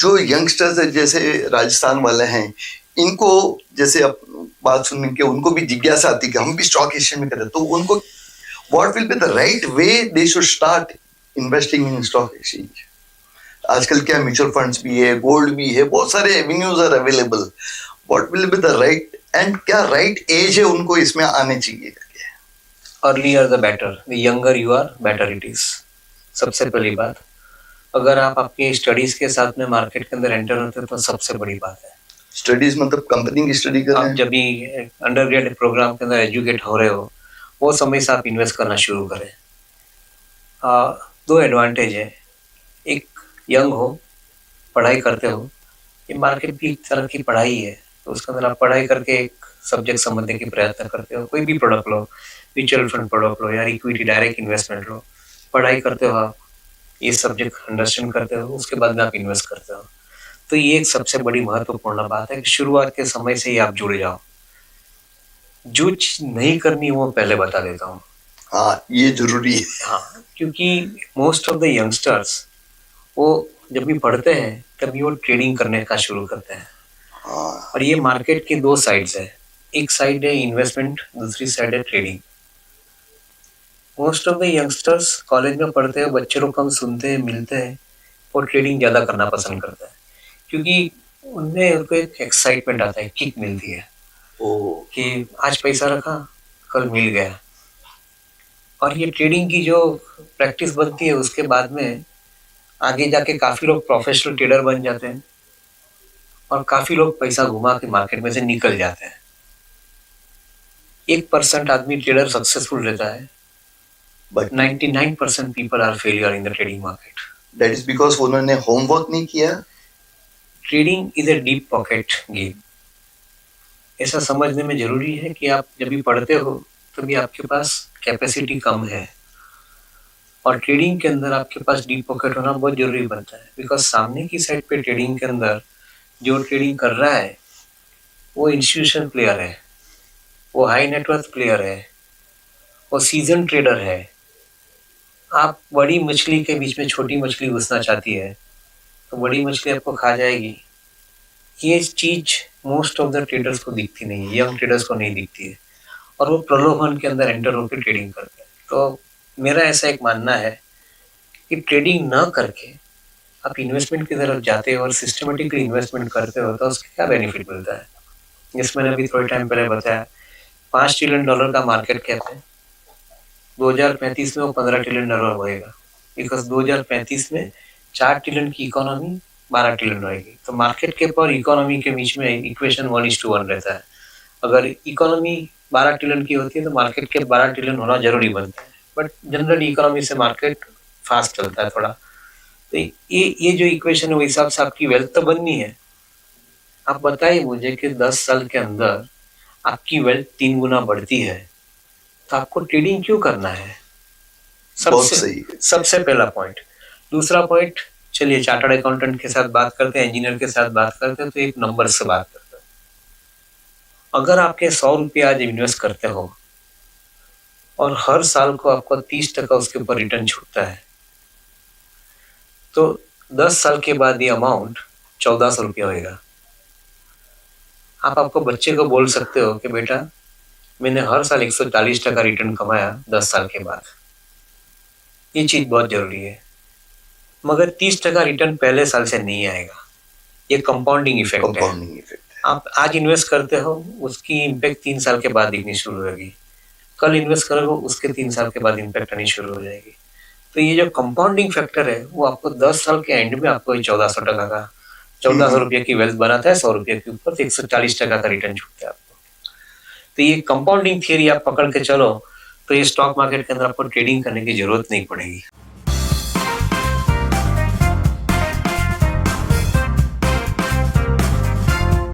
जो यंगस्टर्स जैसे राजस्थान वाले हैं, इनको जैसे अब बात सुन के उनको भी जिज्ञासा आती है कि हम भी स्टॉक एक्सचेंज में करें, तो उनको what will be the right way they should start investing in stock exchange? आजकल क्या म्यूचुअल फंड्स भी है, गोल्ड भी है, बहुत सारे avenues are available. What will be the right and क्या राइट एज है उनको इसमें आने चाहिए? Earlier the better, the younger you are better it is. सबसे पहली बात, अगर आप आपकी स्टडीज के साथ में मार्केट के अंदर एंटर होते हैं तो सबसे बड़ी बात है। स्टडीज मतलब कंपनी की स्टडी कर रहे हैं? आप जब भी अंडर ग्रेड प्रोग्राम के अंदर एजुकेट हो रहे हो, वो समय से आप इन्वेस्ट करना शुरू करें। दो एडवांटेज है, एक यंग हो, पढ़ाई करते हो, ये मार्केट भी एक तरह की पढ़ाई है, तो उसके अंदर आप पढ़ाई करके एक सब्जेक्ट समझने की प्रयत्न करते हो। कोई भी प्रोडक्ट लो, म्यूचुअल फंड प्रोडक्ट लो या इक्विटी डायरेक्ट इन्वेस्टमेंट लो, पढ़ाई करते हो आप, ये सब्जेक्ट अंडरस्टैंड करते हो, उसके बाद में आप इन्वेस्ट करते हो। तो ये एक सबसे बड़ी महत्वपूर्ण बात है कि शुरुआत के समय से ही आप जुड़ जाओ। जो चीज नहीं करनी वो पहले बता देता हूँ। हाँ, ये जरूरी है। हाँ, क्योंकि मोस्ट ऑफ द यंगस्टर्स वो जब भी पढ़ते हैं तभी वो ट्रेडिंग करने का शुरू करते हैं। और ये मार्केट की दो साइड्स है, एक साइड है इन्वेस्टमेंट, दूसरी साइड है trading. Most of the youngsters college में पढ़ते हैं, बच्चे लोग कम सुनते हैं, मिलते हैं, और ट्रेडिंग ज्यादा करना पसंद करते हैं, क्योंकि उनमें उनको एक एक्साइटमेंट आता है, किक मिलती है कि आज पैसा रखा, कल मिल गया। और ये ट्रेडिंग की जो प्रैक्टिस बनती है, उसके बाद में आगे जाके काफी लोग प्रोफेशनल ट्रेडर बन जाते हैं और काफी लोग पैसा घुमा के मार्केट में से निकल जाते हैं। 1% आदमी ट्रेडर सक्सेसफुल रहता है, but 99% people are failure in the trading market. That is because उन्होंने होमवर्क नहीं किया। Trading is a deep pocket game. ऐसा समझने में जरूरी है कि आप जब भी पढ़ते हो तभी आपके पास कैपेसिटी कम है, और ट्रेडिंग के अंदर आपके पास डीप पॉकेट होना बहुत जरूरी बनता है। बिकॉज सामने की साइड पे ट्रेडिंग के अंदर जो ट्रेडिंग कर रहा है वो इंस्टीट्यूशन प्लेयर है, वो हाई नेटवर्थ प्लेयर है, वो सीजन ट्रेडर है। आप बड़ी मछली के बीच में छोटी मछली घुसना चाहती है तो बड़ी मछली आपको खा जाएगी। ये चीज मोस्ट ऑफ द ट्रेडर्स को दिखती नहीं है, यंग ट्रेडर्स को नहीं दिखती है, और वो प्रलोभन के अंदर एंटर होकर ट्रेडिंग करते हैं। तो मेरा ऐसा एक मानना है कि ट्रेडिंग न करके आप इन्वेस्टमेंट की तरफ जाते हो और सिस्टमेटिकली इन्वेस्टमेंट करते हो तो उसका क्या बेनिफिट मिलता है। जिसमें मैंने अभी थोड़े टाइम पहले बताया, $5 ट्रिलियन का मार्केट कैप है, 2035 में वो $15 ट्रिलियन होएगा। बिकॉज 2035 में 4 ट्रिलियन की इकोनॉमी 12 ट्रिलियन रहेगी। तो मार्केट कैप और इकोनॉमी के बीच में इक्वेशन 1:1 रहता है। अगर इकोनॉमी 12 ट्रिलियन की होती है तो मार्केट कैप 12 ट्रिलियन होना जरूरी बनता है, बट जनरली इकोनॉमी से मार्केट फास्ट चलता है थोड़ा। तो ये जो इक्वेशन है वो हिसाब से आपकी वेल्थ तो बननी है। आप बताइए मुझे कि 10 साल के अंदर आपकी वेल्थ 3 गुना बढ़ती है तो आपको ट्रेडिंग क्यों करना है? सबसे पहला पॉइंट। दूसरा पॉइंट, चलिए चार्टर्ड अकाउंटेंट के साथ बात करते हैं, इंजीनियर के साथ बात करते हैं, तो एक नंबर से बात करते हैं। अगर आपके 100 रुपये आज इन्वेस्ट करते हो और हर साल को आपको 30% उसके ऊपर रिटर्न छूटता है, तो 10 साल के बाद ये अमाउंट 1400 रुपया होगा। आप आपको बच्चे को बोल सकते हो कि बेटा मैंने हर साल 140% रिटर्न कमाया 10 साल के बाद। ये चीज बहुत जरूरी है, मगर 30% रिटर्न पहले साल से नहीं आएगा। ये कंपाउंडिंग इफेक्ट है। आप आज इन्वेस्ट करते हो, उसकी इम्पैक्ट 3 साल के बाद दिखनी शुरू होगी। कल इन्वेस्ट करोगे, उसके 3 साल के बाद इम्पैक्ट आनी शुरू हो जाएगी। तो ये जो कंपाउंडिंग फैक्टर है वो आपको 10 साल के एंड में आपको 1400% का 1400 रुपये की वेल्थ बनाता है। 100 रुपये के ऊपर 140% का रिटर्न छूटता है आपको। तो ये कंपाउंडिंग थियरी आप पकड़ के चलो तो ये स्टॉक मार्केट के अंदर आपको ट्रेडिंग करने की जरूरत नहीं पड़ेगी।